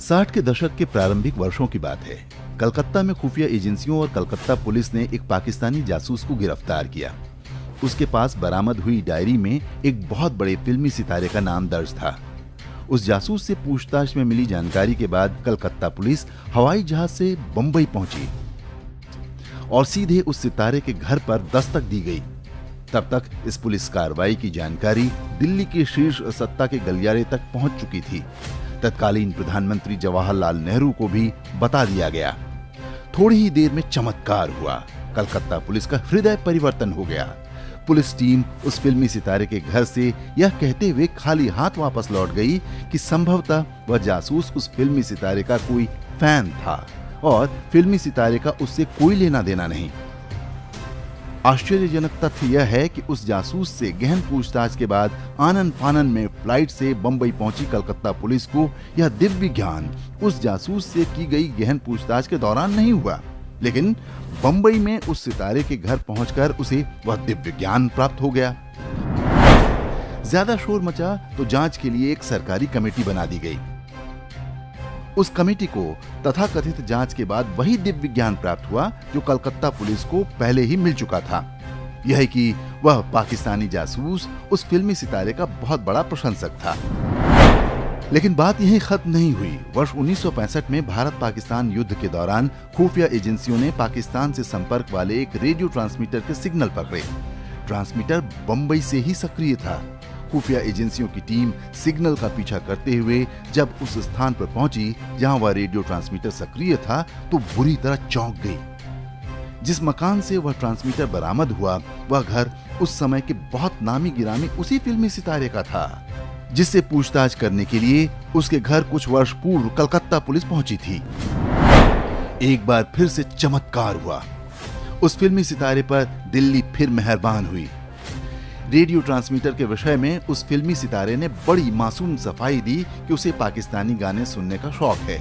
60 के दशक के प्रारंभिक वर्षों की बात है। कलकत्ता में खुफिया एजेंसियों और कलकत्ता पुलिस ने एक पाकिस्तानी जासूस को गिरफ्तार किया। उसके पास बरामद हुई डायरी में एक बहुत बड़े फिल्मी सितारे का नाम दर्ज था। उस जासूस से पूछताछ में मिली जानकारी के बाद कलकत्ता पुलिस हवाई जहाज से बंबई पहुंची और सीधे उस सितारे के घर पर दस्तक दी गई। तब तक इस पुलिस कार्रवाई की जानकारी दिल्ली के शीर्ष सत्ता के गलियारे तक पहुंच चुकी थी। तत्कालीन प्रधानमंत्री जवाहरलाल नेहरू को भी बता दिया गया। थोड़ी ही देर में चमत्कार हुआ। कलकत्ता पुलिस का हृदय परिवर्तन हो गया। पुलिस टीम उस फिल्मी सितारे के घर से यह कहते हुए खाली हाथ वापस लौट गई कि संभवतः वह जासूस उस फिल्मी सितारे का कोई फैन था और फिल्मी सितारे का उससे कोई लेना देना नहीं। आश्चर्यजनक तथ्य यह है कि उस जासूस से गहन पूछताछ के बाद आनन फानन में फ्लाइट से बंबई पहुंची कलकत्ता पुलिस को यह दिव्य ज्ञान उस जासूस से की गई गहन पूछताछ के दौरान नहीं हुआ, लेकिन बंबई में उस सितारे के घर पहुंचकर उसे वह दिव्य ज्ञान प्राप्त हो गया। ज्यादा शोर मचा तो जांच के लिए एक सरकारी कमेटी बना दी गई। उस कमेटी को तथाकथित जांच के बाद वही दिव्य ज्ञान प्राप्त हुआ जो कलकत्ता पुलिस को पहले ही मिल चुका था। यह कि वह पाकिस्तानी जासूस उस फिल्मी सितारे का बहुत बड़ा प्रशंसक था। लेकिन बात यहीं खत्म नहीं हुई। वर्ष 1965 में भारत पाकिस्तान युद्ध के दौरान खुफिया एजेंसियों ने पाकिस्तान से संपर्क वाले एक रेडियो ट्रांसमीटर के सिग्नल पकड़े। ट्रांसमीटर बंबई से ही सक्रिय था। खुफिया एजेंसियों की टीम सिग्नल का पीछा करते हुए जब उस स्थान पर पहुंची जहां वह रेडियो ट्रांसमीटर सक्रिय था तो बुरी तरह चौंक गई। जिस मकान से वह ट्रांसमीटर बरामद हुआ वह घर उस समय के बहुत नामी गिरामी उसी फिल्मी सितारे का था जिससे पूछताछ करने के लिए उसके घर कुछ वर्ष पूर्व कलकत्ता पुलिस पहुंची थी। एक बार फिर से चमत्कार हुआ। उस फिल्मी सितारे पर दिल्ली फिर मेहरबान हुई। रेडियो ट्रांसमीटर के विषय में उस फिल्मी सितारे ने बड़ी मासूम सफाई दी कि उसे पाकिस्तानी गाने सुनने का शौक है।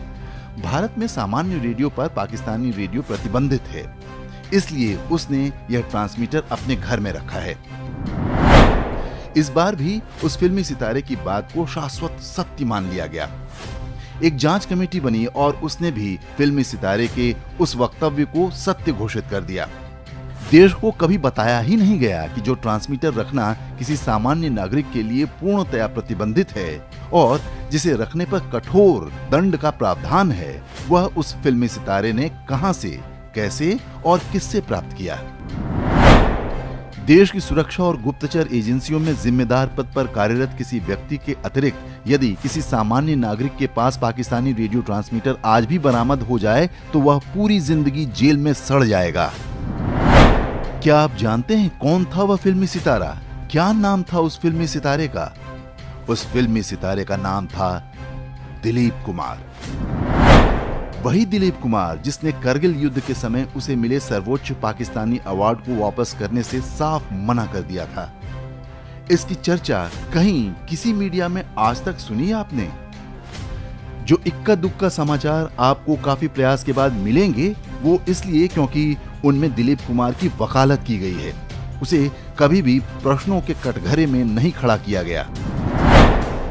भारत में सामान्य रेडियो पर पाकिस्तानी रेडियो प्रतिबंधित है, इसलिए उसने यह ट्रांसमीटर अपने घर में रखा है। इस बार भी उस फिल्मी सितारे की बात को शाश्वत सत्य मान लिया गया। एक जांच कमेटी बनी और उसने भी फिल्मी सितारे के उस वक्तव्य को सत्य घोषित कर दिया। देश को कभी बताया ही नहीं गया कि जो ट्रांसमीटर रखना किसी सामान्य नागरिक के लिए पूर्णतया प्रतिबंधित है और जिसे रखने पर कठोर दंड का प्रावधान है, वह उस फिल्मी सितारे ने कहां से, कैसे और किससे प्राप्त किया। देश की सुरक्षा और गुप्तचर एजेंसियों में जिम्मेदार पद पर कार्यरत किसी व्यक्ति के अतिरिक्त यदि किसी सामान्य नागरिक के पास पाकिस्तानी रेडियो ट्रांसमीटर आज भी बरामद हो जाए तो वह पूरी जिंदगी जेल में सड़ जाएगा। क्या आप जानते हैं कौन था वह फिल्मी सितारा? क्या नाम था उस फिल्मी सितारे का? उस फिल्मी सितारे का नाम था दिलीप कुमार। वही दिलीप कुमार जिसने करगिल युद्ध के समय उसे मिले सर्वोच्च पाकिस्तानी अवार्ड को वापस करने से साफ मना कर दिया था। इसकी चर्चा कहीं किसी मीडिया में आज तक सुनी आपने? जो इक्का दुक्का समाचार आपको काफी प्रयास के बाद मिलेंगे वो इसलिए क्योंकि उनमें दिलीप कुमार की वकालत की गई है। उसे कभी भी प्रश्नों के कटघरे में नहीं खड़ा किया गया।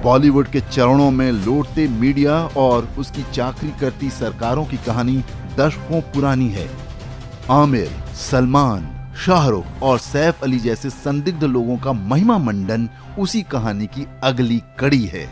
बॉलीवुड के चरणों में लौटते मीडिया और उसकी चाकरी करती सरकारों की कहानी दशकों पुरानी है। आमिर, सलमान, शाहरुख और सैफ अली जैसे संदिग्ध लोगों का महिमा मंडन उसी कहानी की अगली कड़ी है।